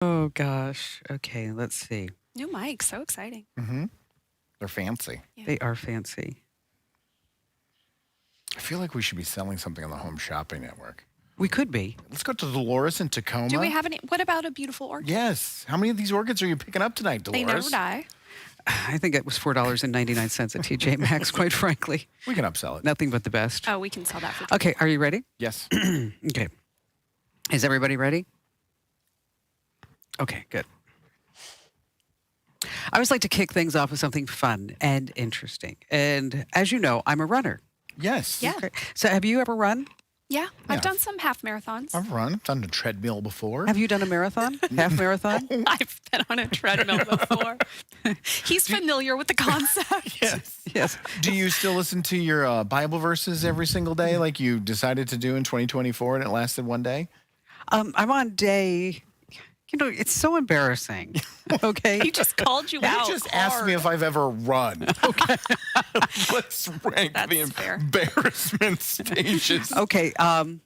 Oh, gosh. Okay, let's see. New mic, so exciting. Mm-hmm. They're fancy. Yeah. They are fancy. I feel like we should be selling something on the Home Shopping Network. We could be. Let's go to Dolores in Tacoma. Do we have any? What about a beautiful orchid? Yes. How many of these orchids are you picking up tonight, Dolores? They never die. I think it was $4.99 at TJ Maxx, quite frankly. We can upsell it. Nothing but the best. Oh, we can sell that for. Okay, are you ready? Yes. Okay. Is everybody ready? Okay, good. I always like to kick things off with something fun and interesting. And as you know, I'm a runner. Yes. Yeah. Okay. So have you ever run? Yeah, I've Yeah. done some half marathons. I've run. I've done a treadmill before. Have you done a marathon? Half marathon? I've been on a treadmill before. He's familiar with the concept. Yes. Yes. Do you still listen to your Bible verses every single day like you decided to do in 2024 and it lasted one day? I'm on day, it's so embarrassing. Okay. He just called you out. You just asked me hard. if I've ever run. Okay. Let's rank That's the fair. embarrassment stages. Okay. I'm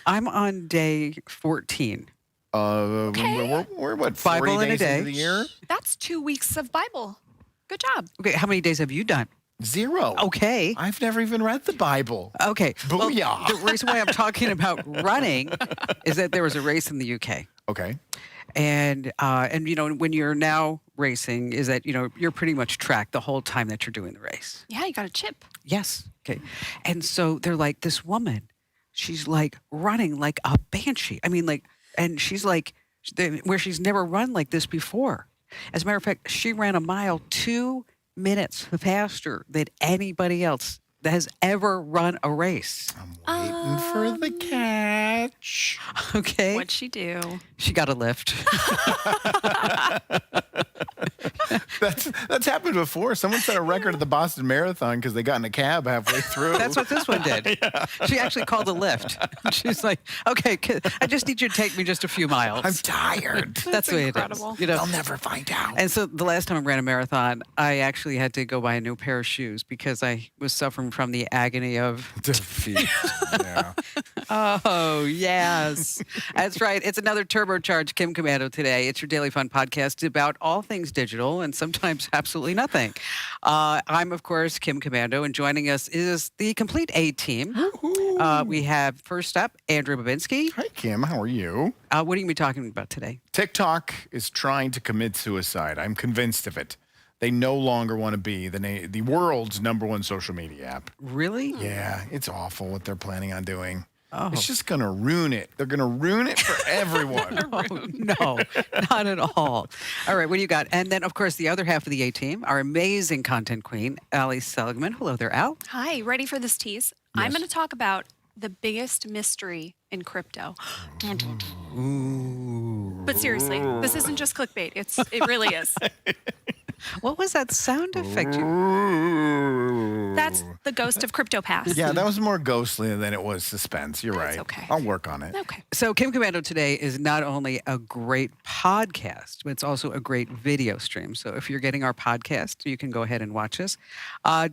on day 14. Okay. We're what, Bible 40 in a days day. into the year? That's 2 weeks of Bible. Good job. Okay. How many days have you done? 0. Okay. I've never even read the Bible. Okay. Well, Booyah. the reason why I'm talking about running is that there was a race in the UK. Okay. And when you're now racing is that, you're pretty much tracked the whole time that you're doing the race. Yeah, you got a chip. Yes. Okay. And so they're like, this woman, she's like running like a banshee. I mean, and she's like, where she's never run like this before. As a matter of fact, she ran a mile 2 minutes faster than anybody else that has ever run a race. I'm waiting for the catch. Okay. What'd she do? She got a lift. That's happened before. Someone set a record at the Boston Marathon because they got in a cab halfway through. That's what this one did. She actually called a lift. She's like, okay, I just need you to take me just a few miles. I'm tired. That's the way incredible. it is. They'll never find out. And so the last time I ran a marathon, I actually had to go buy a new pair of shoes because I was suffering from the agony of Defeat. Yeah. Oh, yes. That's right. It's another turbocharged Kim Commando today. It's your daily fun podcast about all things digital and sometimes absolutely nothing. I'm, of course, Kim Commando, and joining us is the complete A team. We have, first up, Andrew Babinski. Hi, Kim. How are you? What are you going to be talking about today? TikTok is trying to commit suicide. I'm convinced of it. They no longer want to be the world's #1 social media app. Really? Yeah, it's awful what they're planning on doing. Oh. It's just going to ruin it. They're going to ruin it for everyone. Oh, no, not at all. All right, what do you got? And then, of course, the other half of the A team, our amazing content queen, Ali Seligman. Hello there, Al. Hi, ready for this tease? I'm Yes. going to talk about the biggest mystery in crypto. Ooh. But seriously, this isn't just clickbait. It really is. What was that sound effect? That's the ghost of CryptoPass. Yeah, that was more ghostly than it was suspense. You're That's right. okay. I'll work on it. Okay. So Kim Commando today is not only a great podcast, but it's also a great video stream. So if you're getting our podcast, you can go ahead and watch us.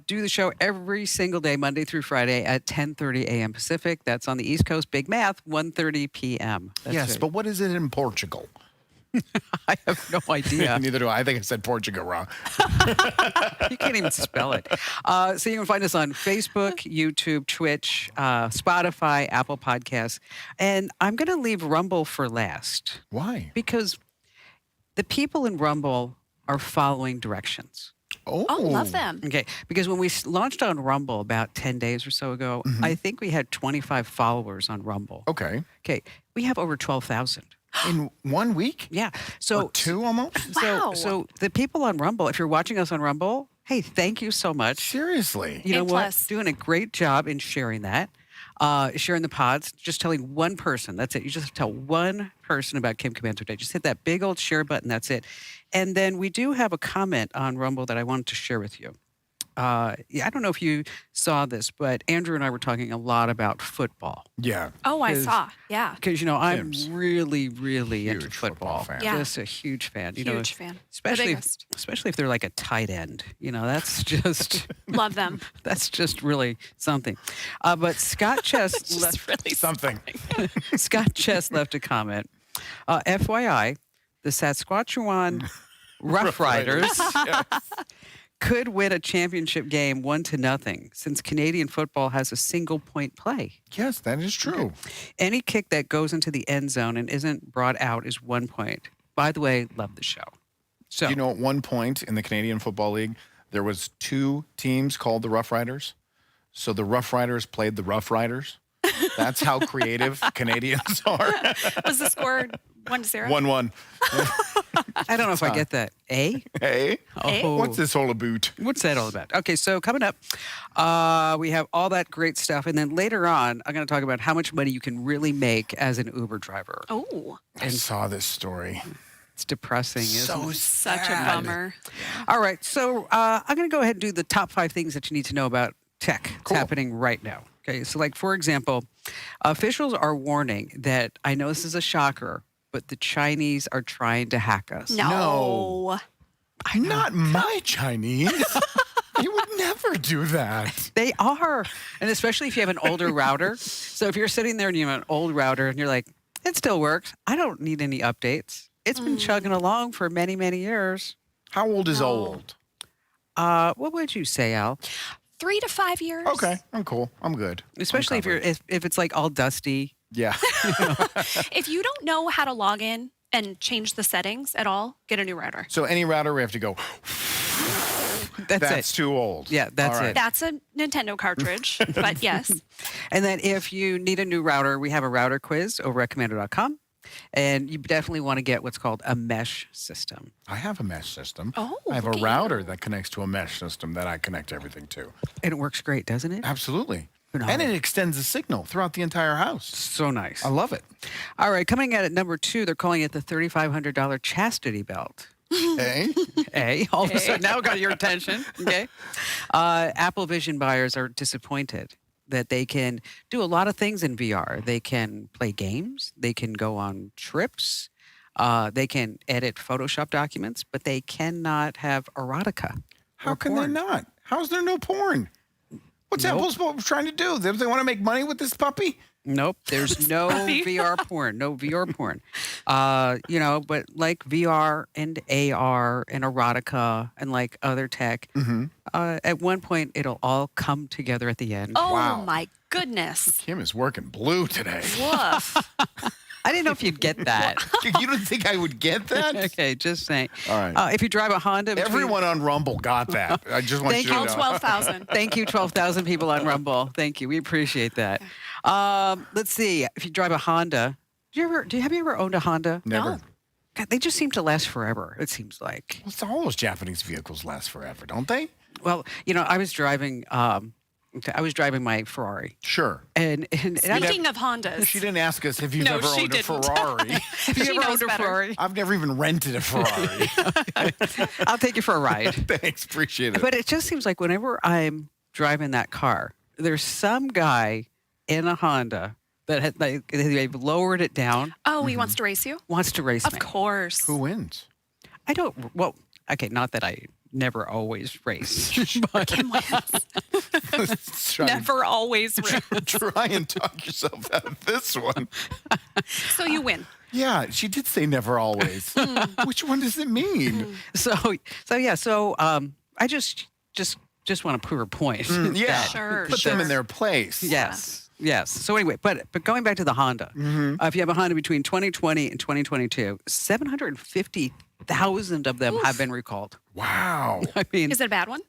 Do the show every single day, Monday through Friday at 10:30 a.m. Pacific. That's on the East Coast. Big math, 1:30 p.m. That's Yes, right. but what is it in Portugal? I have no idea. Neither do I. I think I said Portugal wrong. You can't even spell it. So you can find us on Facebook, YouTube, Twitch, Spotify, Apple Podcasts. And I'm going to leave Rumble for last Why? because the people in Rumble are following directions. Oh, Love them. Okay, because when we launched on Rumble about 10 days or so ago, I think we had 25 followers on Rumble. Okay. Okay, we have over 12,000. In 1 week? Yeah. So Or 2 almost? Wow. So the people on Rumble, if you're watching us on Rumble, hey, thank you so much. Seriously. You know A+. what? Doing a great job in sharing that. Sharing the pods, just telling one person. That's it. You just tell one person about Kim Commando Day. Just hit that big old share button. That's it. And then we do have a comment on Rumble that I wanted to share with you. I don't know if you saw this, but Andrew and I were talking a lot about football. Yeah. Oh, I Is- saw. Yeah. Because, I'm Kim's really, really into huge football football. fan. Yeah. Just a huge fan. Huge fan. Especially, biggest. especially if they're like a tight end. That's just Love them. that's just really something. But Scott Chess left Just really Something. Scott Chess left a comment. FYI, the Saskatchewan Rough Riders Yes. could win a championship game 1-0 since Canadian football has a single point play. Yes, that is true. Any kick that goes into the end zone and isn't brought out is 1 point. By the way, love the show. So, You know, at one point in the Canadian Football League, there was 2 teams called the Rough Riders. So the Rough Riders played the Rough Riders. That's how creative Canadians are. Was the score 1-0? 1-1. I don't know if I get that. Eh? Hey, Oh. what's this all about? What's that all about? Okay, so coming up, we have all that great stuff. And then later on, I'm going to talk about how much money you can really make as an Uber driver. Oh, I saw this story. It's depressing, isn't So it? such a sad. bummer. All right, so I'm going to go ahead and do the top 5 things that you need to know about tech. It's Cool. happening right now. Okay, so like, for example, officials are warning that, I know this is a shocker, but the Chinese are trying to hack us. No. Not my Chinese. You would never do that. They are. And especially if you have an older router. So if you're sitting there and you have an old router and you're like, it still works. I don't need any updates. It's been chugging along for many, many years. How old is No. old? What would you say, Al? 3 to 5 years. Okay, I'm cool. I'm good. Especially if you're if it's like all dusty. Yeah. If you don't know how to log in and change the settings at all, get a new router. So any router we have to go, That's that's it. too old. Yeah, that's All right. it. That's a Nintendo cartridge, but yes. And then if you need a new router, we have a router quiz over at commando.com. And you definitely want to get what's called a mesh system. I have a mesh system. Oh, I have a look at router you. that connects to a mesh system that I connect everything to. And it works great, doesn't it? Absolutely. And Phenomenal. it extends the signal throughout the entire house. So nice. I love it. All right, coming at number 2, they're calling it the $3,500 chastity belt. Hey? A, all of a sudden now got your attention. Okay. Apple Vision buyers are disappointed that they can do a lot of things in VR. They can play games, they can go on trips, they can edit Photoshop documents, but they cannot have erotica. How or can they porn. not? How's there no porn? What's Nope. Apple supposed trying to do? They want to make money with this puppy? Nope, there's no VR porn. No VR porn. But like VR and AR and erotica and like other tech, at one point it'll all come together at the end. Oh Wow. my goodness. Kim is working blue today. Woof. I didn't know if you'd get that. You don't think I would get that? Okay, just saying. All right. If you drive a Honda, Everyone on Rumble got that. I just want Thank you to All know. 12,000. Thank you, 12,000 people on Rumble. Thank you. We appreciate that. Let's see. If you drive a Honda, have you ever owned a Honda? Never. No. God, they just seem to last forever. It seems like. Well, all those Japanese vehicles last forever, don't they? Well, I was driving. I was driving my Ferrari, Sure. and Speaking of Hondas, She didn't ask us if you've No, ever she owned a didn't. Ferrari. have you She ever knows owned a better. Ferrari? I've never even rented a Ferrari. I'll take you for a ride. Thanks, appreciate it. But it just seems like whenever I'm driving that car, there's some guy in a Honda that they've lowered it down, oh, he wants to race you? wants to race Of me. course. Who wins? I don't. Well, okay, not that I never always race. but Kim wins. Try, Never always race. try and talk yourself out of this one. So you win. Yeah, she did say never always. Which one does it mean? so yeah. So I just want to prove a point. Yeah, that- Sure, put them in sure. their place. Yes. Yes. So anyway, but going back to the Honda, if you have a Honda between 2020 and 2022, 750,000 of them have been recalled. Wow, I mean, Is it a bad one?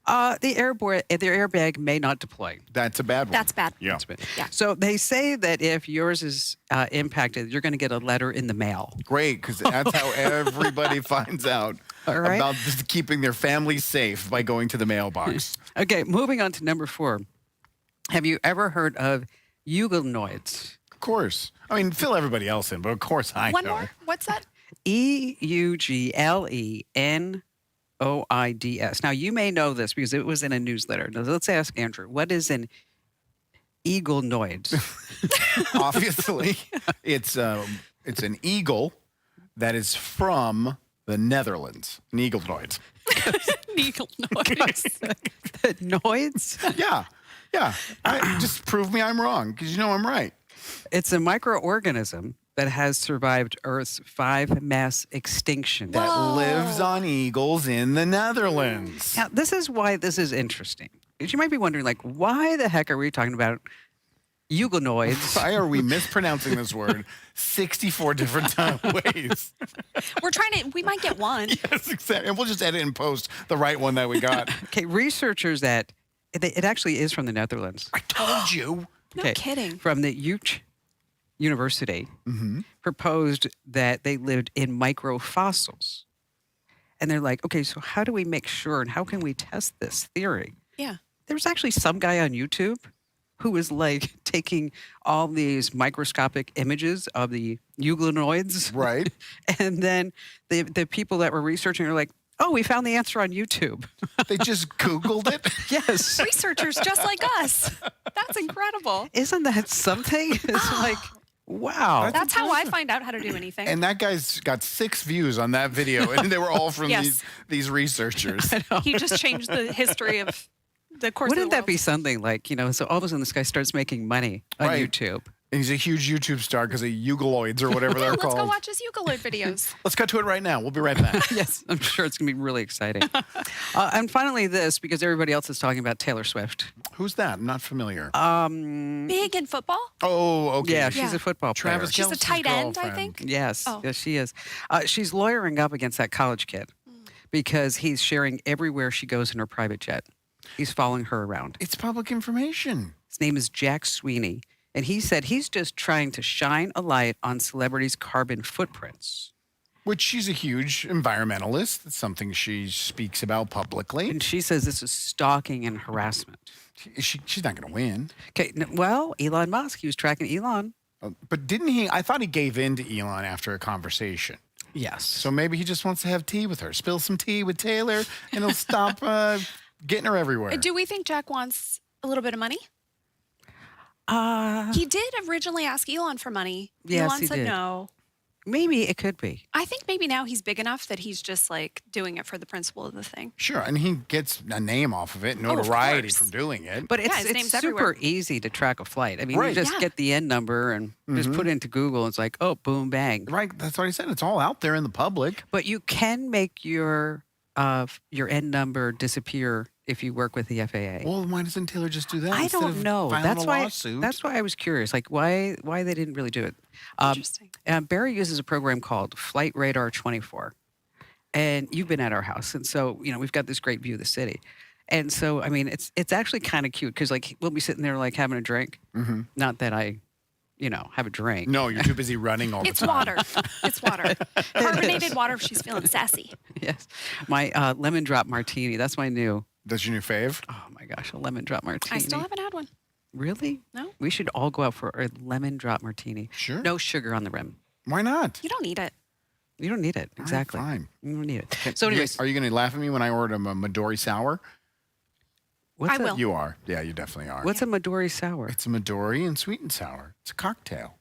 the airbag may not deploy. that's a bad one. That's bad. Yeah. Yeah. So they say that if yours is impacted, you're going to get a letter in the mail. Great, because that's how everybody finds out All right. about keeping their family safe by going to the mailbox. Okay, moving on to number 4. Have you ever heard of euglonoids? Of course. I mean, fill everybody else in, but of course I One know. more? What's that? EUGLENOIDS. Now, you may know this because it was in a newsletter. Now, let's ask Andrew, what is an eagleoid? Obviously, it's an eagle that is from the Netherlands. An eaglenoid. Needle noise. Noids? Yeah. Yeah. Just prove me I'm wrong, because you know I'm right. It's a microorganism that has survived Earth's 5 mass extinction. That Whoa. lives on eagles in the Netherlands. Now, this is why this is interesting. Because you might be wondering, like, why the heck are we talking about euglenoids? Why are we mispronouncing this word 64 different ways? We might get one. Yes, exactly. And we'll just edit and post the right one that we got. Okay, researchers it actually is from the Netherlands. I told you. No Okay, kidding. From the Utrecht University, proposed that they lived in microfossils. And they're like, okay, so how do we make sure and how can we test this theory? Yeah. There's actually some guy on YouTube who was like taking all these microscopic images of the euglenoids. Right. And then the people that were researching are like, oh, we found the answer on YouTube. They just Googled it. Yes. Researchers just like us. That's incredible. Isn't that something? It's like, wow. That's how I find out how to do anything. And that guy's got 6 views on that video, and they were all from Yes. these researchers. He just changed the history of the course Wouldn't of the that world. be something like, so all of a sudden this guy starts making money on Right. YouTube? And he's a huge YouTube star because of eugloids or whatever they're Let's called. go watch his eucalypt videos. Let's cut to it right now. We'll be right back. Yes, I'm sure it's going to be really exciting. And finally this, because everybody else is talking about Taylor Swift. Who's that? I'm not familiar. Big in football? oh, okay. Yeah, she's Yeah. a football player. Travis She's a Kelce's tight end, I girlfriend. think. Yes, Oh. yes, she is. She's lawyering up against that college kid because he's sharing everywhere she goes in her private jet. He's following her around. It's public information. His name is Jack Sweeney, and he said he's just trying to shine a light on celebrities' carbon footprints. Which she's a huge environmentalist. It's something she speaks about publicly. And she says this is stalking and harassment. She's not going to win. Okay, well, Elon Musk, he was tracking Elon. But didn't he? I thought he gave in to Elon after a conversation. Yes. So maybe he just wants to have tea with her. Spill some tea with Taylor, and he'll stop getting her everywhere. Do we think Jack wants a little bit of money? Uh, He did originally ask Elon for money. Yes, Elon he said did. no. maybe it could be. I think maybe now he's big enough that he's just like doing it for the principle of the thing. Sure, and he gets a name off of it, of notoriety course. from doing it. But Yeah, it's, his it's name's super everywhere. easy to track a flight. I mean, Right. you just Yeah. get the end number and just put it into Google. It's like, oh, boom, bang. Right, that's what I said. It's all out there in the public. But you can make your end number disappear if you work with the FAA. Well, why doesn't Taylor just do that? I instead don't of know. filing That's a why. lawsuit? That's why I was curious, like why they didn't really do it. Interesting. Barry uses a program called Flight Radar 24, and you've been at our house, and so we've got this great view of the city, and so I mean it's actually kind of cute because like we'll be sitting there like having a drink. Not that I, have a drink. No, you're too busy running all the It's time. water. It's water. Carbonated water if she's feeling sassy. Yes, my lemon drop martini. That's my new. That's your new fave? Oh my gosh, a lemon drop martini. I still haven't had one. Really? No. We should all go out for a lemon drop martini. Sure. No sugar on the rim. Why not? You don't need it. You don't need it. All right, Exactly. fine. You don't need it. So, anyways, Are you going to laugh at me when I order a Midori sour? what's I a, will. You are. Yeah, you definitely are. What's a Midori sour? It's a Midori and sweet and sour. It's a cocktail.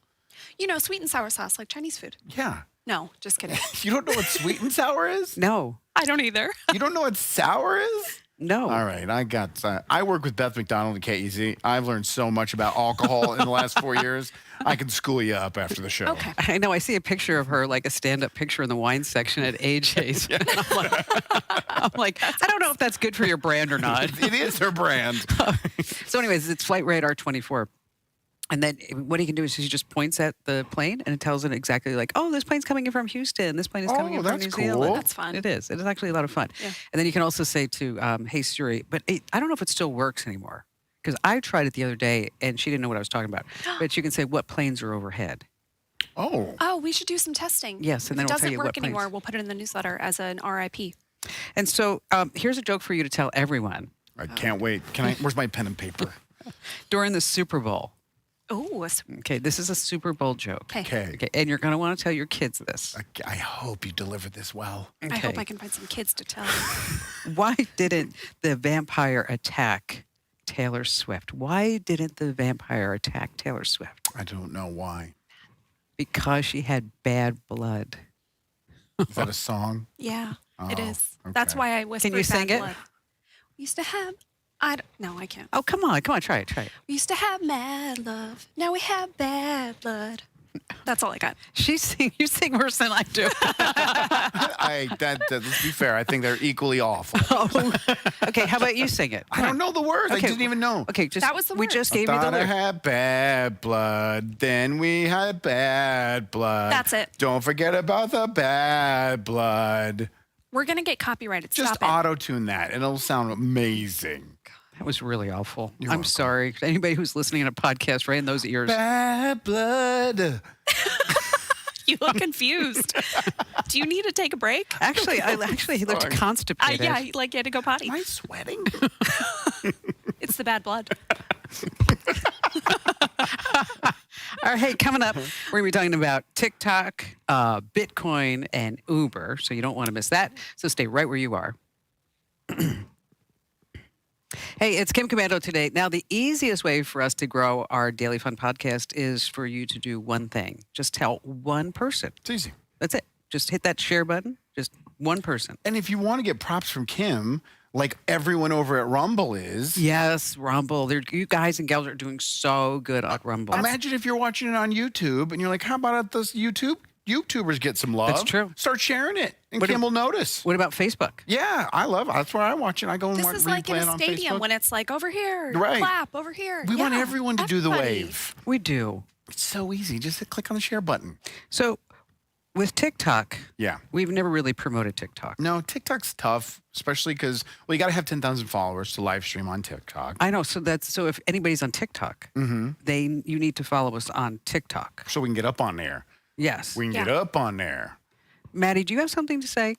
Sweet and sour sauce like Chinese food. Yeah. No, just kidding. You don't know what sweet and sour is? No. I don't either. You don't know what sour is? No. All right, I work with Beth McDonald at KEZ. I've learned so much about alcohol in the last 4 years. I can school you up after the show. Okay. I know. I see a picture of her, like a stand-up picture in the wine section at AJ's. I'm like, I don't know if that's good for your brand or not. It is her brand. So, anyways, it's Flight Radar 24. And then what he can do is he just points at the plane and it tells it exactly like, oh, this plane's coming in from Houston. This plane is coming Oh, in from that's New cool. Zealand. That's fun. It is. It is actually a lot of fun. Yeah. And then you can also say to, hey, Siri, but I don't know if it still works anymore. Because I tried it the other day and she didn't know what I was talking about. But you can say what planes are overhead. Oh. Oh, we should do some testing. Yes, and if then it we'll tell doesn't you work what planes. anymore, we'll put it in the newsletter as an RIP. And so here's a joke for you to tell everyone. I can't wait. Where's my pen and paper? During the Super Bowl. Oh, Okay, this is a Super Bowl joke. okay. Okay. And you're going to want to tell your kids this. I hope you delivered this well. I hope I can find some kids to tell. Why didn't the vampire attack Taylor Swift? Why didn't the vampire attack Taylor Swift? I don't know why. Because she had bad blood. Is that a song? Yeah, it Oh, is. That's okay. why I whispered you sing bad it? blood. We used to have... No, I can't. Oh, come on, try it. We used to have mad love. Now we have bad blood. That's all I got. You sing worse than I do. Let's be fair. I think they're equally awful. Oh, okay, how about you sing it? I don't know the words. I Okay. didn't even know. Okay, That was the we word. just gave you the Thought I lyric. had bad blood. Then we had bad blood. That's it. Don't forget about the bad blood. We're going to get copyrighted. Just Stop it. auto-tune that, and it'll sound amazing. That was really awful. I'm welcome. sorry. Anybody who's listening in a podcast right in those ears. Bad blood. You look confused. Do you need to take a break? Actually, he looked Sorry. constipated. Yeah, like you had to go potty. Am I sweating? It's the bad blood. All right, hey, coming up, we're going to be talking about TikTok, Bitcoin, and Uber. So you don't want to miss that. So stay right where you are. Hey, it's Kim Commando today. Now, the easiest way for us to grow our Daily Fun podcast is for you to do one thing. Just tell one person. It's easy. That's it. Just hit that share button. Just one person. And if you want to get props from Kim, like everyone over at Rumble is, Yes, Rumble. You guys and gals are doing so good at Rumble. imagine if you're watching it on YouTube and you're like, how about those YouTubers get some love? That's true. Start sharing it, and What Kim if- will notice. What about Facebook? Yeah, I love it. That's where I watch it. I go and This watch is like in replay it a on stadium Facebook. when it's like over here, Right. clap over here. We want Yeah, everyone to do the everybody. wave. We do. It's so easy. Just hit click on the share button. So with TikTok, Yeah. we've never really promoted TikTok. No, TikTok's tough, especially because, well, you got to have 10,000 followers to live stream on TikTok. I know. So if anybody's on TikTok, you need to follow us on TikTok. So we can get up on there. Yes. We can get Yeah. up on there. Maddie, do you have something to say?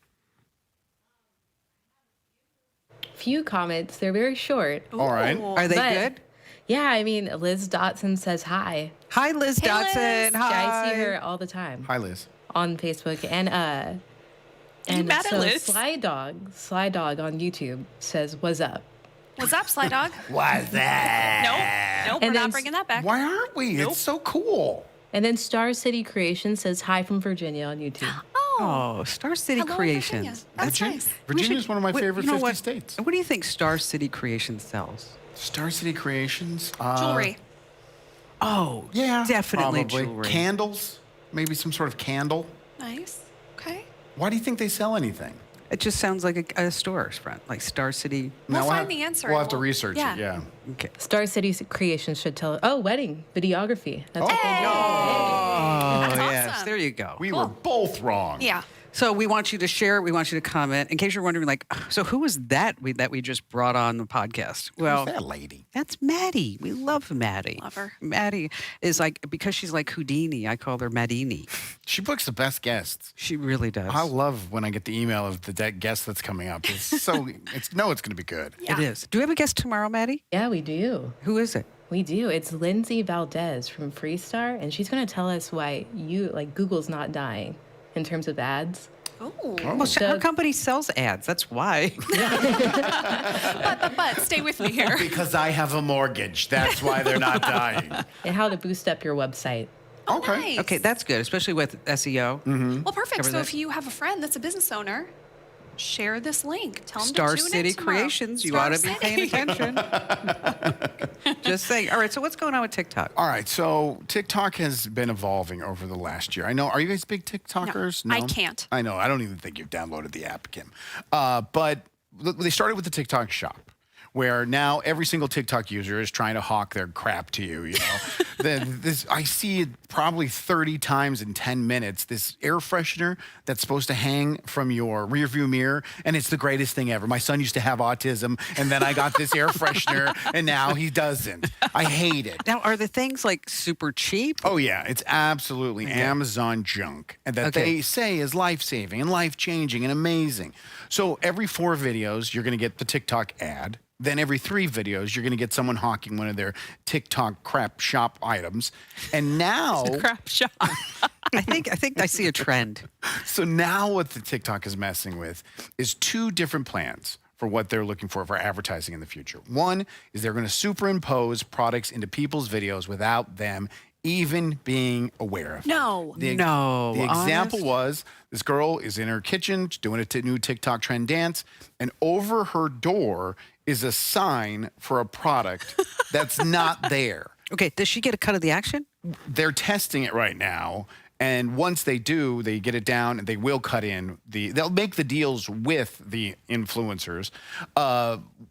Few comments. They're very short. All right. Ooh. Are they But- good? Yeah, I mean, Liz Dotson says hi. Hi, Liz Hey, Dotson. Liz. Hi. I see her all the time Hi, Liz. on Facebook. And mad at so Liz? Sly Dog on YouTube says, "What's up?" What's up, Sly Dog? What's that? Nope, And we're not then- bringing that back. Why aren't we? Nope. It's so cool. And then Star City Creation says, "Hi from Virginia" on YouTube. Oh, Star City Hello, Creations. Virginia. That's nice. Virginia is one of my favorite you know 50 what? states. What do you think Star City Creations sells? Star City Creations. Jewelry. Oh, Yeah. definitely probably. jewelry. Candles. Maybe some sort of candle. Nice. Okay. Why do you think they sell anything? It just sounds like a storefront, like Star City. We'll Now, find the answer. We'll have to We'll- research yeah. it. Yeah. Okay. Star City Creations should tell. Oh, wedding videography. That's what they do. Oh, That's yes. awesome. There you go. We were both wrong. Yeah. So we want you to share. We want you to comment. In case you're wondering, like, so who was that we just brought on the podcast? Well, Who's that lady? that's Maddie. We love Maddie. Love her. Maddie is like, because she's like Houdini, I call her Maddini. She books the best guests. She really does. I love when I get the email of the guest that's coming up. It's so it's going to be good. It is. Do we have a guest tomorrow, Maddie? Yeah, we do. Who is it? We do. It's Lindsay Valdez from Freestar, and she's going to tell us why Google's not dying in terms of ads. Ooh. Well, her So- company sells ads. That's why. But stay with me here. Because I have a mortgage. That's why they're not dying. And how to boost up your website. Okay. Nice. Okay, that's good, especially with SEO. Well, perfect. Cover So that. if you have a friend that's a business owner, share this link. Tell them Star to tune City in tomorrow. Creations. You Star ought to be paying City. attention. Just saying. All right, so what's going on with TikTok? All right. So TikTok has been evolving over the last year. I know. Are you guys big TikTokers? No, I can't. I know. I don't even think you've downloaded the app, Kim. But they started with the TikTok shop, where now every single TikTok user is trying to hawk their crap to you. You know, I see it probably 30 times in 10 minutes. This air freshener that's supposed to hang from your rearview mirror, and it's the greatest thing ever. My son used to have autism, and then I got this air freshener, and now he doesn't. I hate it. Now, are the things like super cheap? Oh yeah, it's absolutely Amazon junk, and that Okay. they say is life-saving and life-changing and amazing. So every 4 videos, you're going to get the TikTok ad. Then every 3 videos, you're going to get someone hawking one of their TikTok crap shop items. And now, Crap shop. I think I see a trend. so now what the TikTok is messing with is 2 different plans for what they're looking for advertising in the future. One is they're going to superimpose products into people's videos without them even being aware of it. No. The honest? example was this girl is in her kitchen doing a new TikTok trend dance, and over her door is a sign for a product that's not there. Okay, does she get a cut of the action? they're testing it right now. And once they do, they get it down and they will cut in they'll make the deals with the influencers,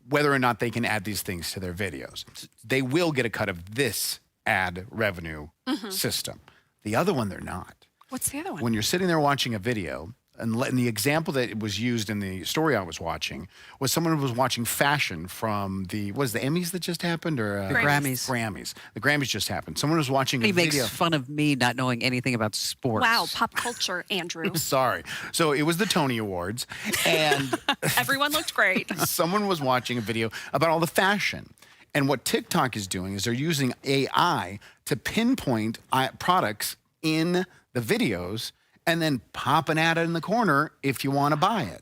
whether or not they can add these things to their videos. They will get a cut of this ad revenue system. The other one, they're not. What's the other one? When you're sitting there watching a video, and the example that was used in the story I was watching was someone who was watching fashion from the Emmys that just happened, or The Grammys. Grammys. The Grammys just happened. Someone was watching a He video. makes fun of me not knowing anything about sports. Wow, pop culture, Andrew. Sorry. So it was the Tony Awards, and Everyone looked great. someone was watching a video about all the fashion. And what TikTok is doing is they're using AI to pinpoint products in the videos and then pop an ad in the corner if you want to buy it.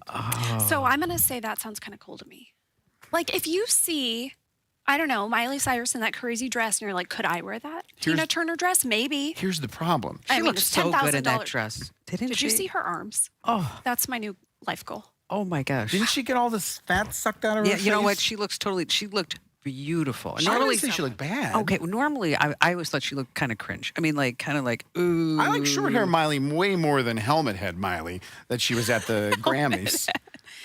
So I'm going to say that sounds kind of cool to me. Like if you see, I don't know, Miley Cyrus in that crazy dress and you're like, could I wear that? Tina Turner dress? Maybe. Here's the problem. She I mean, looked it's so good in that $10,000. dress. Didn't Did she? you see her arms? Oh, That's my new life goal. oh my gosh. Didn't she get all this fat sucked out of her Yeah, face? you know what? She looked beautiful. I don't say she looked bad. Okay, well, normally I always thought she looked kind of cringe. I mean, like, kind of like, ooh. I like short hair Miley way more than helmet head Miley that she was at the Grammys.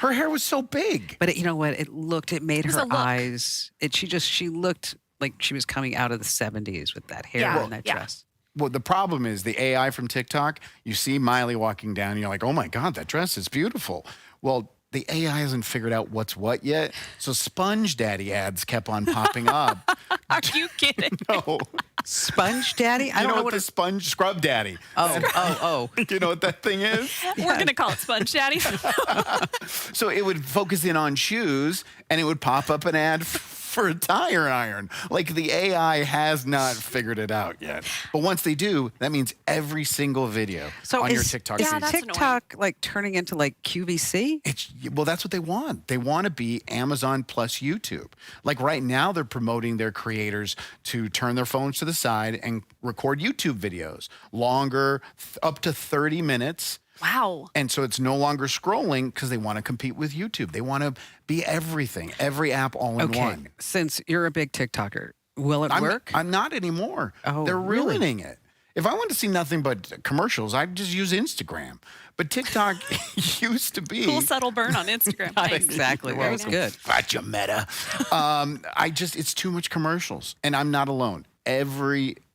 Her hair was so big. But you know what? It made was her a look. eyes, she looked like she was coming out of the 70s with that hair Yeah, and that yeah. dress. Well, the problem is the AI from TikTok, you see Miley walking down and you're like, oh my God, that dress is beautiful. Well, the AI hasn't figured out what's what yet. So Sponge Daddy ads kept on popping up. Are you kidding? No. Sponge Daddy? I You don't know know what the sponge scrub daddy. Oh. You know what that thing is? We're going to call it Sponge Daddy. So it would focus in on shoes and it would pop up an ad for a tire iron. Like the AI has not figured it out yet. But once they do, that means every single video So on your is, TikTok is feed. that's TikTok like turning into like QVC? Well, that's what they want. They want to be Amazon plus YouTube. Like right now, they're promoting their creators to turn their phones to the side and record YouTube videos, longer, up to 30 minutes. Wow. And so it's no longer scrolling because they want to compete with YouTube. They want to be everything, every app all in Okay, one. since you're a big TikToker, will it I'm, work? I'm not anymore. Oh, They're really? ruining it. If I want to see nothing but commercials, I'd just use Instagram. But TikTok used to be. Cool subtle burn on Instagram. Not Thanks. exactly. That was good. Gotcha, Meta. It's too much commercials, and I'm not alone.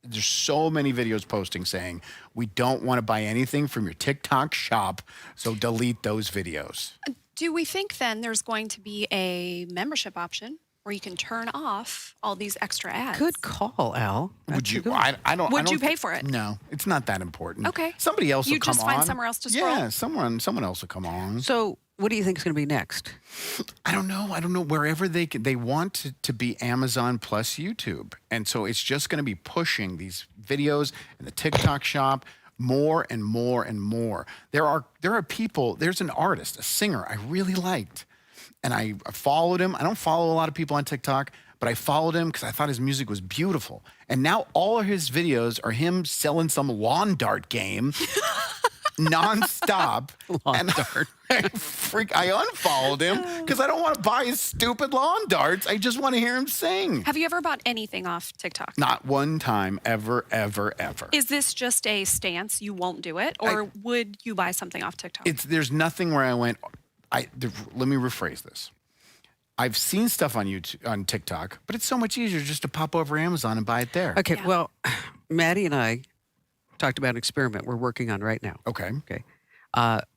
There's so many videos posting saying we don't want to buy anything from your TikTok shop, so delete those videos. Do we think then there's going to be a membership option where you can turn off all these extra ads? Good call, Al. Would That's a you? good one. I don't. Would I don't you pay for it? No, it's not that important. Okay. Somebody else You will come just on. find somewhere else to Yeah, scroll? someone else will come on. So, what do you think is going to be next? I don't know. Wherever they want to be Amazon plus YouTube, and so it's just going to be pushing these videos in the TikTok shop more and more and more. There are people. There's an artist, a singer I really liked, and I followed him. I don't follow a lot of people on TikTok, but I followed him because I thought his music was beautiful. And now all of his videos are him selling some lawn dart game. Nonstop. Lawn dart. I unfollowed him because I don't want to buy his stupid lawn darts. I just want to hear him sing. Have you ever bought anything off TikTok? Not one time, ever, ever, ever. Is this just a stance you won't do it, or would you buy something off TikTok? There's nothing where I went. Let me rephrase this. I've seen stuff on YouTube, on TikTok, but it's so much easier just to pop over Amazon and buy it there. Okay, Yeah. well, Maddie and I talked about an experiment we're working on right now. Okay. Okay.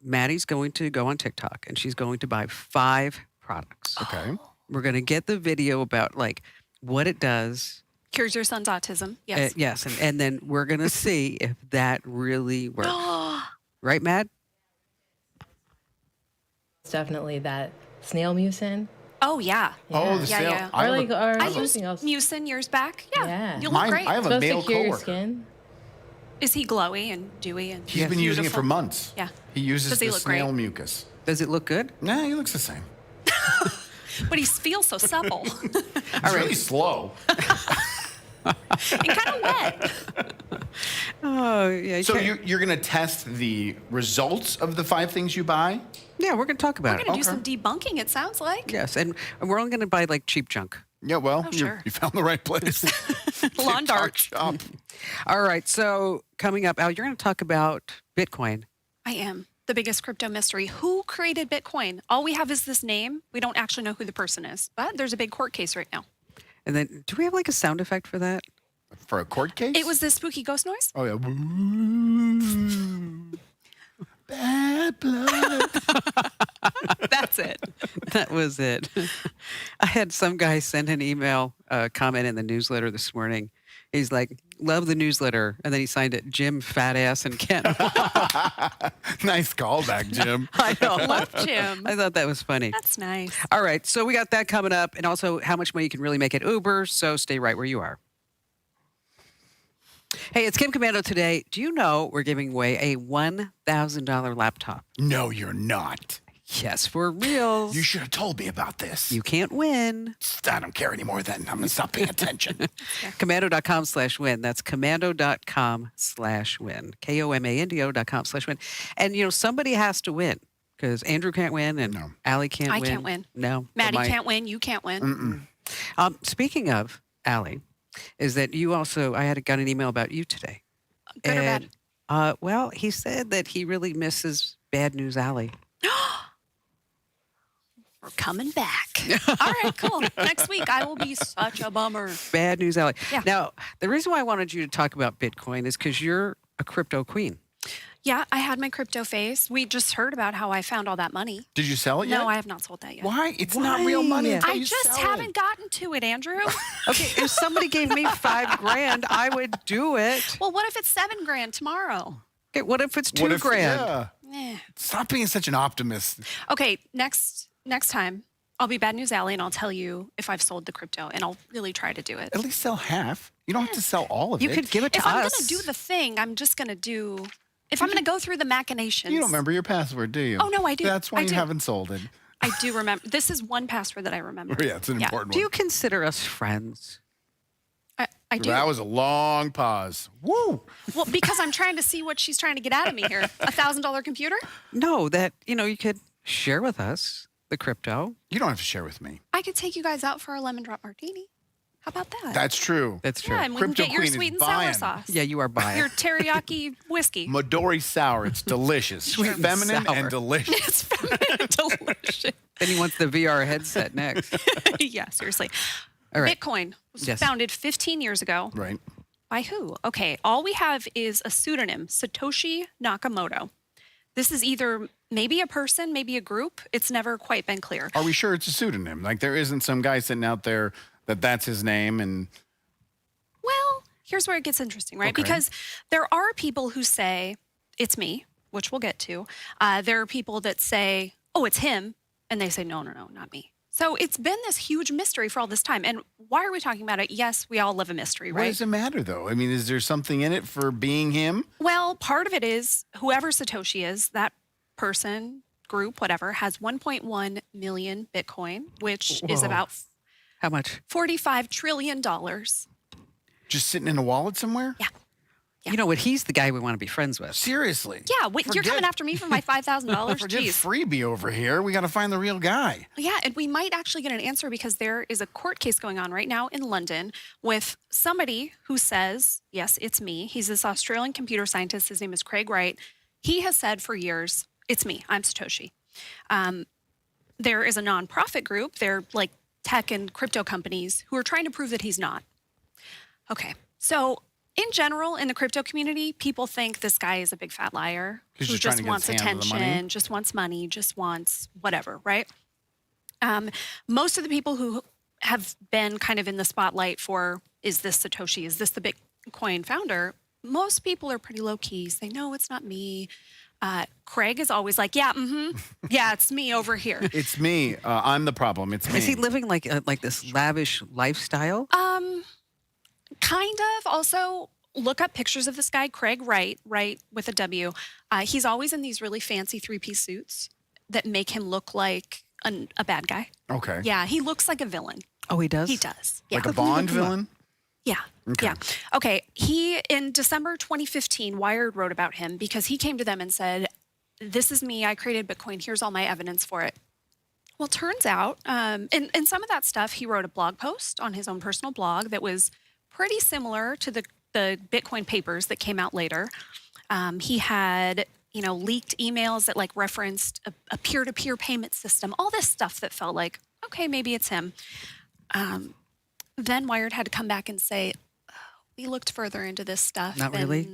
Maddie's going to go on TikTok and she's going to buy 5 products. Okay. We're going to get the video about like what it does. Cures your son's autism. Yes. Yes. And then we're going to see if that really works. Right, Matt? It's definitely that snail mucin. Oh, yeah. Oh, the Yeah, sale. yeah. I Or have like, a- or I something used else. mucin years back. Yeah. Yeah. You look Mine- great. I have a Supposed male to cure your coworker. skin. Is he glowy and dewy and He's been using it for beautiful? months. Yeah. He uses Does he the look snail great? mucus. Does it look good? Nah, he looks the same. But he feels so supple He's really slow. and kind of wet. Oh, yeah. So you're going to test the results of the 5 things you buy? Yeah, we're going to talk We're about going it. to do some debunking, it sounds like. Yes, and we're only going to buy like cheap junk. Yeah, well, Oh, sure. you found the right place. Lawn TikTok dart. shop. All right. So coming up, Al, you're going to talk about Bitcoin. I am. The biggest crypto mystery. Who created Bitcoin? All we have is this name. We don't actually know who the person is. But there's a big court case right now. And then do we have like a sound effect for that? For a court case? It was this spooky ghost noise. Oh, yeah. Bad blood. That's it. That was it. I had some guy send an email comment in the newsletter this morning. He's like, love the newsletter. And then he signed it, Jim, Fat Ass, and Ken. Nice callback, Jim. I know. Love Jim. I thought that was funny. That's nice. All right. So we got that coming up. And also how much money you can really make at Uber. So stay right where you are. Hey, it's Kim Commando today. Do you know we're giving away a $1,000 laptop? No, you're not. Yes, for reals. You should have told me about this. You can't win. I don't care anymore then. I'm going to stop paying attention. Commando.com/win. That's commando.com/win. Komando.com/win. And, you know, somebody has to win because Andrew can't win and No. Allie can't I win. can't win. No. Maddie But can't win. You can't win. Speaking of Allie, is that you also, got an email about you today. Good or bad? Well, he said that he really misses Bad News Allie. We're coming back. All right, cool. Next week, I will be such a bummer. Bad News Allie. Yeah. Now, the reason why I wanted you to talk about Bitcoin is because you're a crypto queen. Yeah, I had my crypto phase. We just heard about how I found all that money. Did you sell it yet? No, I have not sold that yet. Why? It's not real money. Why? Until I you just sell haven't it. gotten to it, Andrew. Okay, if somebody gave me $5,000, I would do it. Well, what if it's $7,000 tomorrow? Okay, what if it's What $2,000? if- Yeah. Eh. Stop being such an optimist. Okay, next time I'll be Bad News Alley and I'll tell you if I've sold the crypto and I'll really try to do it. At least sell half. You don't have to sell all of You it. could give it to If us. I'm going to do the thing, I'm just going to do. If I'm going to go through the machinations. You don't remember your password, do you? Oh, no, I do. That's why I you do. haven't sold it. I do remember. This is one password that I remember. Yeah, it's an important Do one. you consider us friends? I do. That was a long pause. Woo! Well, because I'm trying to see what she's trying to get out of me here. $1,000 computer? No, that, you could share with us the crypto. You don't have to share with me. I could take you guys out for a lemon drop martini. How about that? That's true. That's true. yeah, and we can Crypto get your Queen is sweet and sour buying. sauce. Yeah, you are buying. Your teriyaki whiskey. Midori sour. It's delicious. Sweet and Feminine sour. and delicious. It's feminine and delicious. Then he wants the VR headset next. Yeah, seriously. All right. Bitcoin was Yes. founded 15 years ago. Right. By who? Okay, all we have is a pseudonym, Satoshi Nakamoto. This is either maybe a person, maybe a group. It's never quite been clear. Are we sure it's a pseudonym? Like there isn't some guy sitting out there that's his name and Well, here's where it gets interesting, right? Okay. Because there are people who say, it's me, which we'll get to. There are people that say, oh, it's him. And they say, no, not me. So it's been this huge mystery for all this time. And why are we talking about it? Yes, we all live a mystery, what right? does it matter though? I mean, is there something in it for being him? Well, part of it is whoever Satoshi is, that person, group, whatever, has 1.1 million Bitcoin, which is Whoa. about How much? $45 trillion. Just sitting in a wallet somewhere? Yeah. Yeah. You know what? He's the guy we want to be friends with. Seriously. Yeah, wait, you're coming after me for my $5,000? Forget Jeez. freebie over here. We got to find the real guy. Yeah, and we might actually get an answer because there is a court case going on right now in London with somebody who says, yes, it's me. He's this Australian computer scientist. His name is Craig Wright. He has said for years, it's me. I'm Satoshi. There is a nonprofit group. They're like tech and crypto companies who are trying to prove that he's not. Okay, so in general, in the crypto community, people think this guy is a big fat liar He's who just trying just to get wants his hand on the money. attention, just wants money, just wants whatever, right? Most of the people who have been kind of in the spotlight for, is this Satoshi? Is this the Bitcoin founder? Most people are pretty low key. Say, no, it's not me. Craig is always like, yeah, yeah, it's me over here. It's me. I'm the problem. It's me. Is he living like this lavish lifestyle? Kind of. Also, look up pictures of this guy, Craig Wright, Wright with a W. He's always in these really fancy three-piece suits that make him look like a bad guy. Okay. Yeah, he looks like a villain. Oh, he does? He does. Yeah. Like a Bond villain? Yeah. Okay. Yeah. Okay. He, in December 2015, Wired wrote about him because he came to them and said, this is me. I created Bitcoin. Here's all my evidence for it. Well, turns out, and some of that stuff, he wrote a blog post on his own personal blog that was pretty similar to the Bitcoin papers that came out later. He had, leaked emails that like referenced a peer-to-peer payment system, all this stuff that felt like, okay, maybe it's him. Then Wired had to come back and say, we looked further into this stuff. Not really?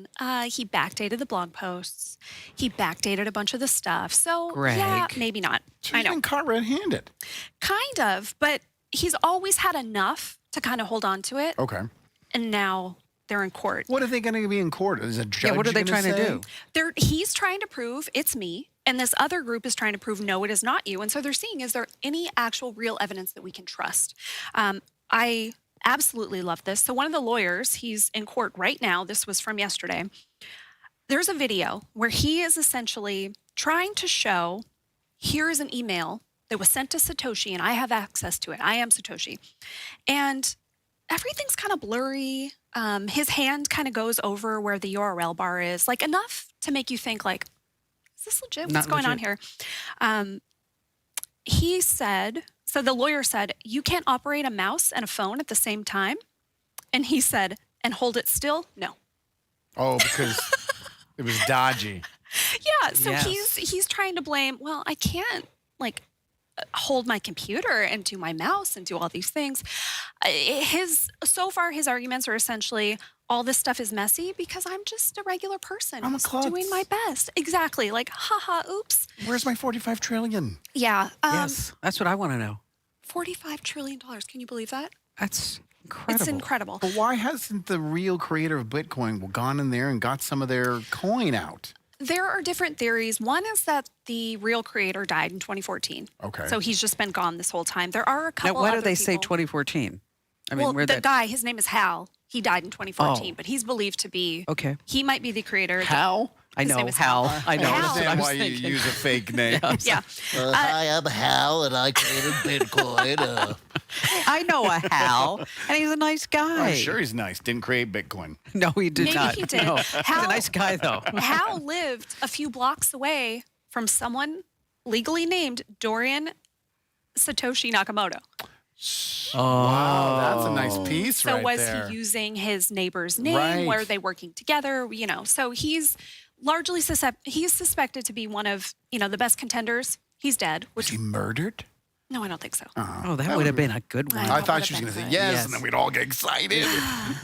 He backdated the blog posts. He backdated a bunch of the stuff. So, yeah, Greg. maybe not. So I he's know. been caught red-handed. Kind of, but he's always had enough to kind of hold on to it. Okay. And now they're in court. What are they going to be in court? Is a judge Yeah, what are they gonna trying to say? do? He's trying to prove it's me. And this other group is trying to prove, no, it is not you. And so they're seeing, is there any actual real evidence that we can trust? I absolutely love this. So one of the lawyers, he's in court right now. This was from yesterday. There's a video where he is essentially trying to show, here is an email that was sent to Satoshi and I have access to it. I am Satoshi. And everything's kind of blurry. His hand kind of goes over where the URL bar is, like enough to make you think like, is this legit? What's Not going on legit. here? He said, so the lawyer said, you can't operate a mouse and a phone at the same time. And he said, and hold it still? No. Oh, because it was dodgy. Yeah. So Yes. he's trying to blame, well, I can't like hold my computer and do my mouse and do all these things. So far his arguments are essentially all this stuff is messy because I'm just a regular person. I'm a who's klutz. doing my best. Exactly. Like, haha, oops. Where's my 45 trillion? Yeah. Yes, that's what I want to know. $45 trillion. Can you believe that? That's incredible. It's incredible. But why hasn't the real creator of Bitcoin gone in there and got some of their coin out? There are different theories. One is that the real creator died in 2014. Okay. So he's just been gone this whole time. There are a Now, couple why other do they say people. 2014? I mean, Well, where the that? guy, his name is Hal. He died in 2014, Oh. but he's believed to be. Okay. He might be the creator. How? I His know name is Hal. Hal. I know. Hal. That's what I understand was why you thinking. use a fake name. Yeah. Hi, I'm Hal, and I created Bitcoin. I know a Hal, and he's a nice guy. I'm sure he's nice. Didn't create Bitcoin. No, he did Maybe not. he did. No. He's a Hal- nice guy, though. Hal lived a few blocks away from someone legally named Dorian Satoshi Nakamoto. Wow, that's a nice piece So right was there. he using his neighbor's name? Right. Were they working together? So he's largely he's suspected to be one of the best contenders. He's dead. Was Which he murdered? no, I don't think so. Oh, that would have been a good one. I I know. thought she was going to say yes, Yes. and then we'd all get excited.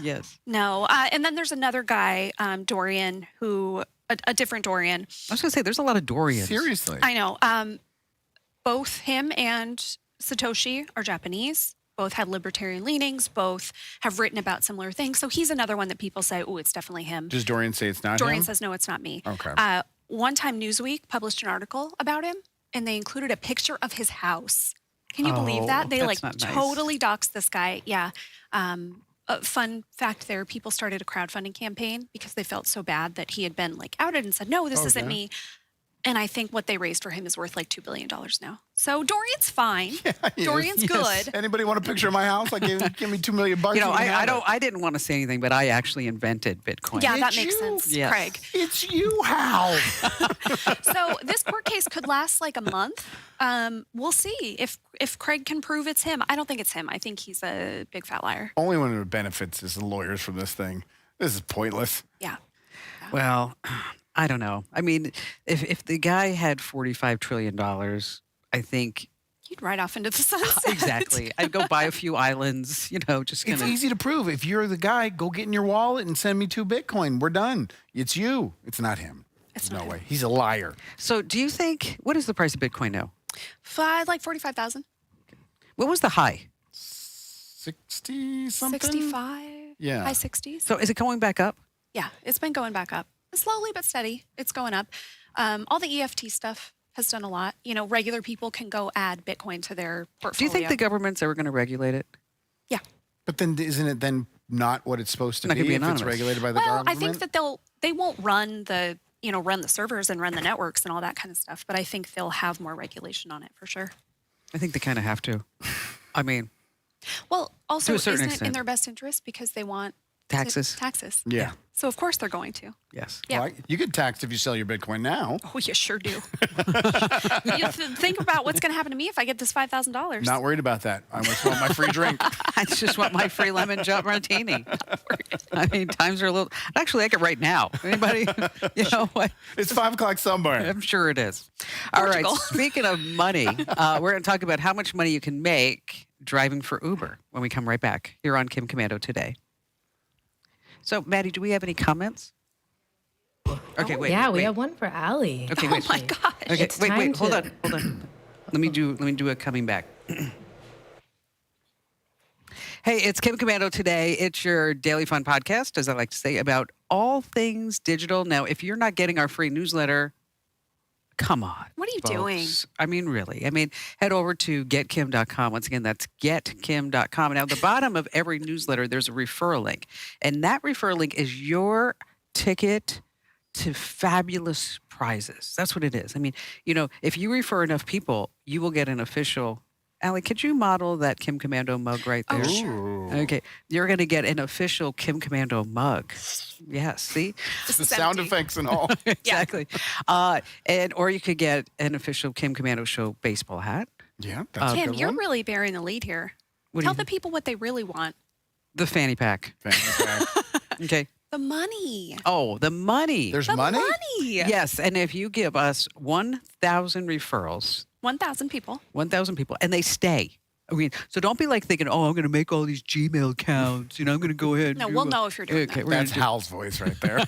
Yes. No, and then there's another guy, Dorian, who a different Dorian. I was going to say, there's a lot of Dorians. Seriously. I know. Both him and Satoshi are Japanese. Both had libertarian leanings. Both have written about similar things. So he's another one that people say, oh, it's definitely him. Does Dorian say it's not Dorian him? says, no, it's not me. Okay. One time Newsweek published an article about him, and they included a picture of his house. Can you believe Oh, that? They that's like not nice. totally doxed this guy. Yeah. A fun fact there, people started a crowdfunding campaign because they felt so bad that he had been like outed and said, no, this isn't yeah? me. And I think what they raised for him is worth like $2 billion now. So Dorian's fine. he is. Dorian's Yes. good. Anybody want a picture of my house? Like, give me $2 million. You know, we can I have don't. it. I didn't want to say anything, but I actually invented Bitcoin. Yeah, that It's makes you. sense, Yes. Craig. It's you, Hal. So this court case could last like a month. We'll see if Craig can prove it's him. I don't think it's him. I think he's a big fat liar. Only one who benefits is the lawyers from this thing. This is pointless. Yeah. Well, I don't know. I mean, if the guy had $45 trillion, I think You'd ride off into the sunset. exactly. I'd go buy a few islands. Just It's gonna. easy to prove. If you're the guy, go get in your wallet and send me 2 Bitcoin. We're done. It's you. It's not him. It's no not him. way. He's a liar. So, do you think what is the price of Bitcoin now? Like 45,000. What was the high? 60 something? 65. Yeah. High 60s. So, is it going back up? Yeah, it's been going back up. Slowly but steady. It's going up. All the EFT stuff has done a lot. Regular people can go add Bitcoin to their portfolio. Do you think the government's ever going to regulate it? Yeah. But then isn't it then not what it's supposed to Not be, gonna be if it's anonymous. regulated by the Well, government? I think that they won't run the run the servers and run the networks and all that kind of stuff. But I think they'll have more regulation on it for sure. I think they kind of have to. I mean, Well, also To a certain isn't it in extent. their best interest because they want Taxes. Taxes. Yeah. So of course they're going to. Yes. Yeah. Well, you get taxed if you sell your Bitcoin now. Oh, you sure do. Think about what's going to happen to me if I get this $5,000. Not worried about that. I just want my free drink. I just want my free lemon jump martini. I mean, times are a little. Actually, I could right now. Anybody? You know what? It's 5 o'clock somewhere. I'm sure it is. All right. Portugal. Speaking of money, we're going to talk about how much money you can make driving for Uber when we come right back here on Kim Commando today. So, Maddie, do we have any comments? Okay, wait. yeah, we wait. have one for Allie. Okay, Oh wait. my gosh. Okay, It's wait, time hold to- on, hold on. Let me do a coming back. Hey, it's Kim Commando today. It's your daily fun podcast, as I like to say, about all things digital. Now, if you're not getting our free newsletter, come on. What are you doing? folks. I mean, really. I mean, head over to getkim.com. Once again, that's getkim.com. Now, at the bottom of every newsletter, there's a referral link. And that referral link is your ticket to fabulous prizes. That's what it is. I mean, you know, if you refer enough people, you will get an official. Allie, could you model that Kim Commando mug right there? Oh, sure. Ooh. Okay. You're going to get an official Kim Commando mug. Yes. See? This The is sound empty. effects and all. Exactly. Or you could get an official Kim Commando Show baseball hat. Yeah, that's a Kim, good you're one. really bearing the lead here. What do Tell you the people what they really want. The fanny pack. Fantastic. Okay. The money. Oh, the money. There's The money? Yes. And if you give us 1,000 referrals, 1,000 people. 1,000 people, and they stay. I mean, so don't be like thinking, oh, I'm going to make all these Gmail accounts. You know, I'm going to go ahead. And No, do we'll a- know if you're doing Okay, that. we're gonna That's do- Hal's voice right there.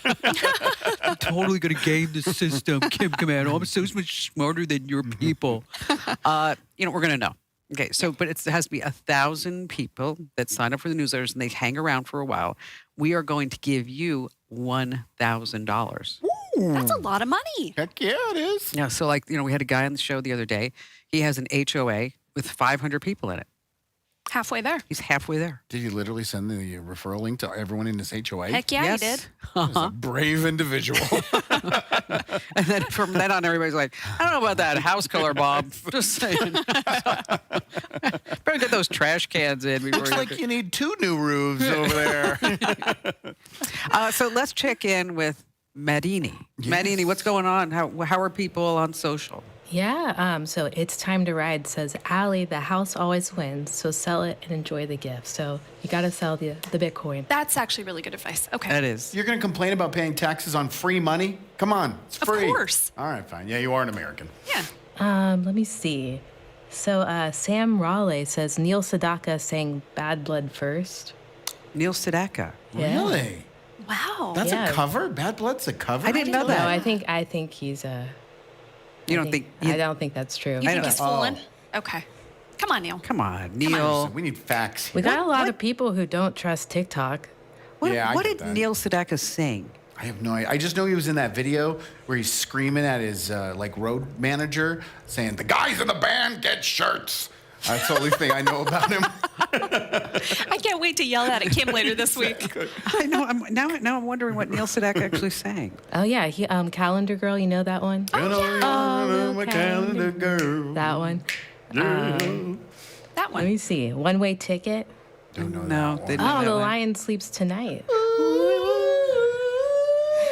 I'm totally going to game the system, Kim Commando. I'm so much smarter than your people. You know, we're going to know. Okay, so, but it has to be 1,000 people that sign up for the newsletters and they hang around for a while. We are going to give you $1,000. That's a lot of money. Heck yeah, it is. Yeah, so like, you know, we had a guy on the show the other day. He has an HOA with 500 people in it. Halfway there. He's halfway there. Did you literally send the referral link to everyone in this HOA? Heck yeah, yes. you did. He's a brave individual. And then from then on, everybody's like, I don't know about that house color, Bob. Just saying. Better get those trash cans in before Looks you like you need 2 new roofs over there. So let's check in with Madini. Yes. Madini, what's going on? How are people on social? Yeah, so it's time to ride, says Allie. The house always wins, so sell it and enjoy the gift. So you got to sell the Bitcoin. That's actually really good advice. Okay. That is. You're going to complain about paying taxes on free money? Come on, it's Of free. course. All right, fine. Yeah, you are an American. Yeah. Let me see. So Sam Raleigh says Neil Sedaka sang Bad Blood first. Neil Sedaka. Yeah. Really? Wow. That's Yeah. a cover? Bad Blood's a cover? I didn't know No, that. I think he's a. You don't think? I don't think that's true. You I think know. he's fooling? Okay. Come on, Neil. Come on, Neil. We need facts. We got a lot what- of people who don't trust TikTok. What, Yeah, I what get did that. Neil Sedaka sing? I have no idea. I just know he was in that video where he's screaming at his like road manager, saying, "The guys in the band get shirts." That's the only thing I know about him. I can't wait to yell that at Kim later this week. I know. Now I'm wondering what Neil Sedaka actually sang. Oh yeah, he Calendar Girl. You know that one? Oh, my calendar calendar girl. That one. That Let one. me see. One Way Ticket. Don't know No, that they one. didn't. Oh, that The one. Lion Sleeps Tonight.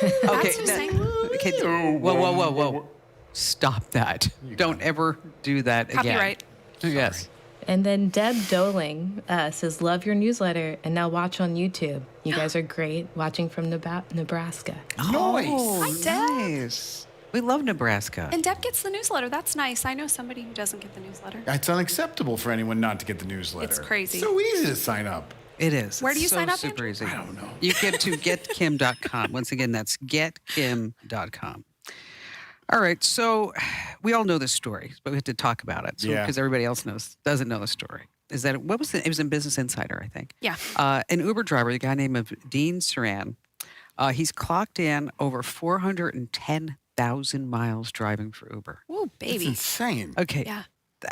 Okay. That's who that- sang. okay. Whoa. Stop that. Don't ever do that again. Copyright. Yes. And then Deb Doling says, "Love your newsletter and now watch on YouTube. You guys are great. Watching from Nebraska." Nice. Hi, Deb. Nice. We love Nebraska. And Deb gets the newsletter. That's nice. I know somebody who doesn't get the newsletter. It's unacceptable for anyone not to get the newsletter. It's crazy. So easy to sign up. It is. Where do you It's sign up, Super Andrew? easy. I don't know. You get to getkim.com. Once again, that's getkim.com. All right. So we all know this story, but we have to talk about it. So, Yeah. because everybody else doesn't know the story. Is that what was it? It was in Business Insider, I think. Yeah. An Uber driver, the guy named Dean Saran, he's clocked in over 410,000 miles driving for Uber. Ooh, It's baby. insane. Okay. Yeah.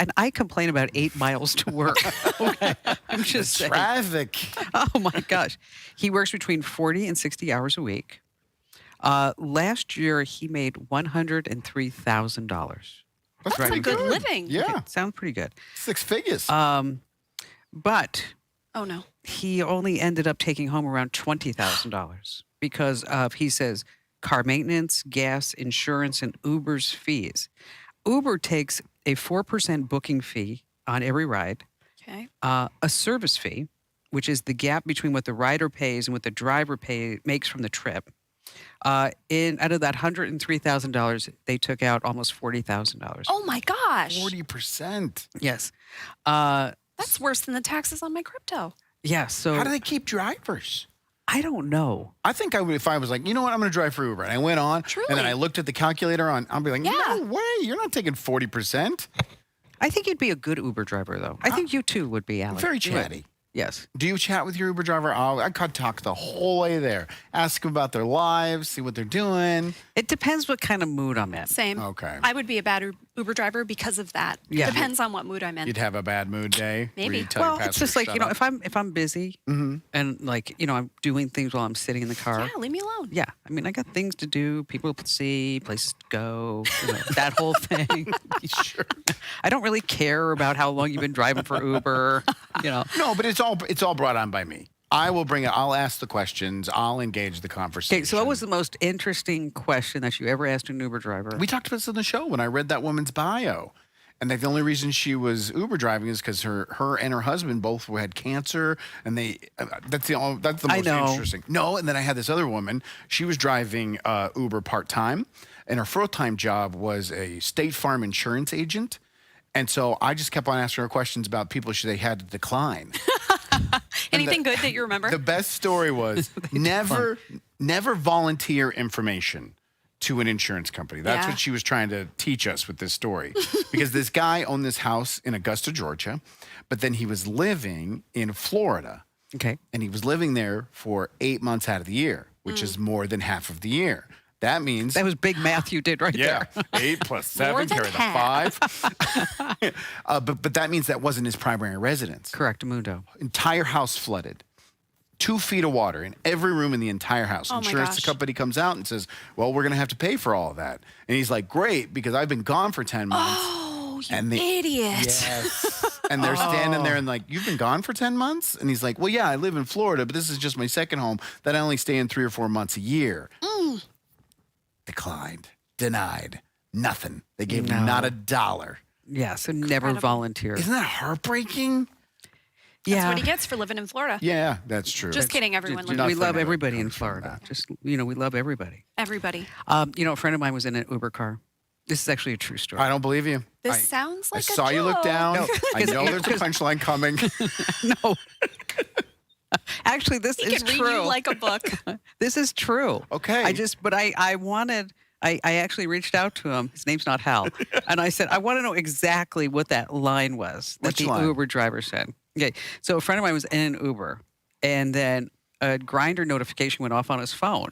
And I complain about 8 miles to work. Okay. I'm just saying. Traffic. Oh my gosh. He works between 40 and 60 hours a week. Last year, he made $103,000. That's right. a good living. Yeah. Sounds pretty good. 6 figures. But Oh, no. he only ended up taking home around $20,000 because of, he says, car maintenance, gas, insurance, and Uber's fees. Uber takes a 4% booking fee on every ride, Okay. a service fee, which is the gap between what the rider pays and what the driver makes from the trip. Out of that $103,000, they took out almost $40,000. Oh, my gosh. 40%. Yes. That's worse than the taxes on my crypto. Yeah. So How do they keep drivers? I don't know. I think I would, if I was like, you know what, I'm going to drive for Uber. And I went on, and then Truly. I looked at the calculator on, I'll be like, Yeah. no way, you're not taking 40%. I think you'd be a good Uber driver, though. I think you too would be, Alex. Very You would. chatty. Yes. Do you chat with your Uber driver? Oh, I could talk the whole way there. Ask them about their lives, see what they're doing. It depends what kind of mood I'm in. Same. Okay. I would be a bad Uber driver because of that. Yeah. Depends on what mood I'm in. You'd have a bad mood day. where Maybe. you tell your Well, it's passenger, just like, "Shut you know, up." if I'm busy and like, you know, I'm doing things while I'm sitting in the car. Yeah, leave me alone. Yeah. I mean, I got things to do, people to see, places to go, you know, that whole thing. Sure. I don't really care about how long you've been driving for Uber, you know. No, but it's all brought on by me. I will bring it. I'll ask the questions. I'll engage the conversation. Okay, so what was the most interesting question that you ever asked an Uber driver? We talked about this on the show when I read that woman's bio. And the only reason she was Uber driving is because her and her husband both had cancer, and that's the I most know. interesting. No, and then I had this other woman. She was driving Uber part time, and her full time job was a State Farm insurance agent. And so I just kept on asking her questions about people they had to decline. Anything good that you remember? The best story was never volunteer information to an insurance company. That's Yeah. what she was trying to teach us with this story. Because this guy owned this house in Augusta, Georgia, but then he was living in Florida. Okay. And he was living there for 8 months out of the year, which is more than half of the year. That means That was big math you did right yeah, there. 8 plus More 7 than carry the half. 5. But that means that wasn't his primary residence. Correct, Mundo. Entire house flooded. 2 feet of water in every room in the entire house. Oh my Insurance gosh. company comes out and says, well, we're going to have to pay for all of that. And he's like, great, because I've been gone for 10 months. Oh, you And the- idiot. Yes. And they're standing there and like, you've been gone for 10 months? And he's like, well, yeah, I live in Florida, but this is just my second home that I only stay in 3 or 4 months a year. Declined. Denied. Nothing. They gave him not a dollar. Yeah, so never Incredible. volunteer. Isn't that heartbreaking? That's Yeah. what he gets for living in Florida. Yeah, that's true. Just kidding, everyone. do not We think love of it everybody in comes from Florida. that. Just, you know, we love everybody. Everybody. You know, a friend of mine was in an Uber car. This is actually a true story. I don't believe you. This sounds like I a saw you look joke. down. No, I know there's a punchline coming. No. Actually, this He is can read true. you like a book. This is true. Okay. But I actually reached out to him. His name's not Hal. And I said, I want to know exactly what that line was that Which the line? Uber driver said. Okay. So a friend of mine was in an Uber, and then a Grinder notification went off on his phone.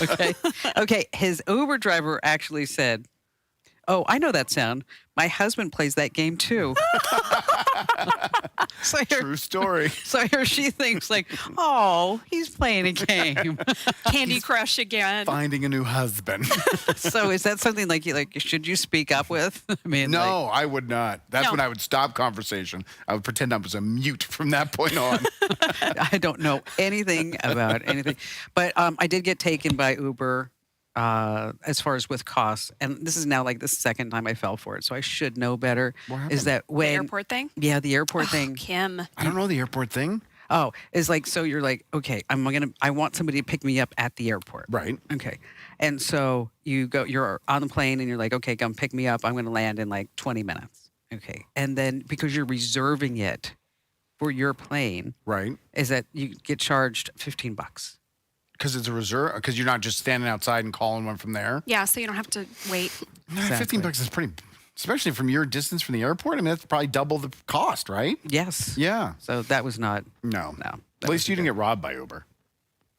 Okay. Okay. His Uber driver actually said, oh, I know that sound. My husband plays that game too. True story. So here she thinks like, oh, he's playing a game. Candy Crush again. Finding a new husband. So is that something like should you speak up with? I mean, No, I would not. That's No. when I would stop conversation. I would pretend I was a mute from that point on. I don't know anything about anything, but I did get taken by Uber as far as with costs, and this is now like the second time I fell for it, so I should know better. What happened? Is that The when airport thing? Yeah, the airport Oh, thing. Kim. I don't know the airport thing. Oh, it's like so you're like, okay, I want somebody to pick me up at the airport. Right. Okay. And so you're on the plane and you're like, okay, come pick me up. I'm going to land in like 20 minutes. Okay. And then because you're reserving it for your plane, Right. is that you get charged $15. Because it's a reserve. Because you're not just standing outside and calling one from there. Yeah, so you don't have to wait. Exactly. $15 is pretty, especially from your distance from the airport. I mean, that's probably double the cost, right? Yes. Yeah. So that was not. No. No. At least you didn't get robbed by Uber.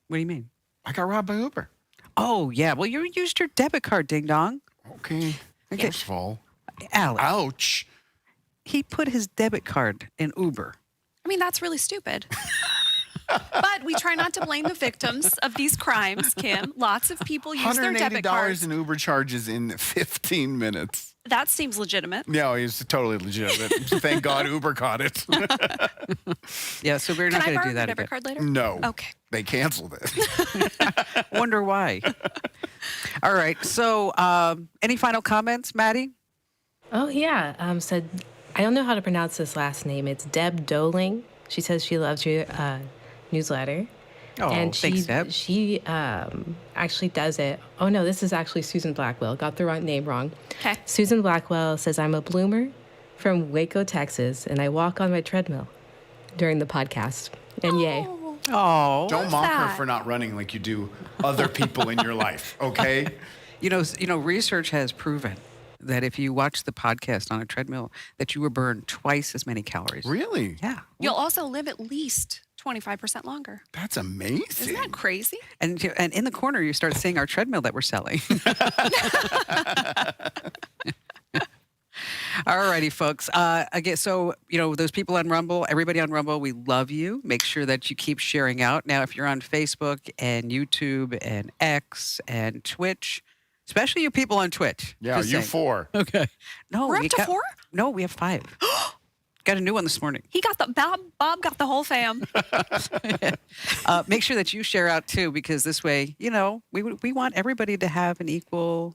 What do you mean? I got robbed by Uber. Oh, yeah. Well, you used your debit card, ding dong. Okay. Okay. First of all, Alex, ouch. he put his debit card in Uber. I mean, that's really stupid. But we try not to blame the victims of these crimes, Kim. Lots of people use their debit $180 cards. in Uber charges in 15 minutes. That seems legitimate. No, he's totally legitimate. Thank God Uber caught it. Yeah, so we're Can not I going to borrow do your that debit again. card later? No. Okay. They canceled it. Wonder why. All right. So, any final comments, Maddie? Oh, yeah. So I don't know how to pronounce this last name. It's Deb Doling. She says she loves your newsletter. Oh, And thanks, Deb. she actually does it. Oh, no, this is actually Susan Blackwell. Got the name wrong. Okay. Susan Blackwell says, I'm a bloomer from Waco, Texas, and I walk on my treadmill during the podcast. And yay. Oh, Don't mock her that? for not running like you do other people in your life, okay? you know, research has proven that if you watch the podcast on a treadmill, that you will burn twice as many calories. Really? Yeah. You'll also live at least 25% longer. That's amazing. Isn't that crazy? And in the corner, you start seeing our treadmill that we're selling. All righty, folks. Again, so, those people on Rumble, everybody on Rumble, we love you. Make sure that you keep sharing out. Now, if you're on Facebook and YouTube and X and Twitch, especially you people on Twitch. Yeah, just you saying. 4. Okay. No, We're we up to got- 4? No, we have 5. Got a new one this morning. He got Bob got the whole fam. Make sure that you share out too, because this way, we want everybody to have an equal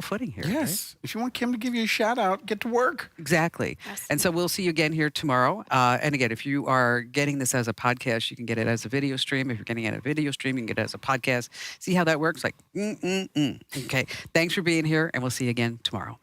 footing here. right? Yes. If you want Kim to give you a shout out, get to work. Exactly. Yes. And so we'll see you again here tomorrow. And again, if you are getting this as a podcast, you can get it as a video stream. If you're getting it as a video stream, you can get it as a podcast. See how that works? Okay. Thanks for being here, and we'll see you again tomorrow.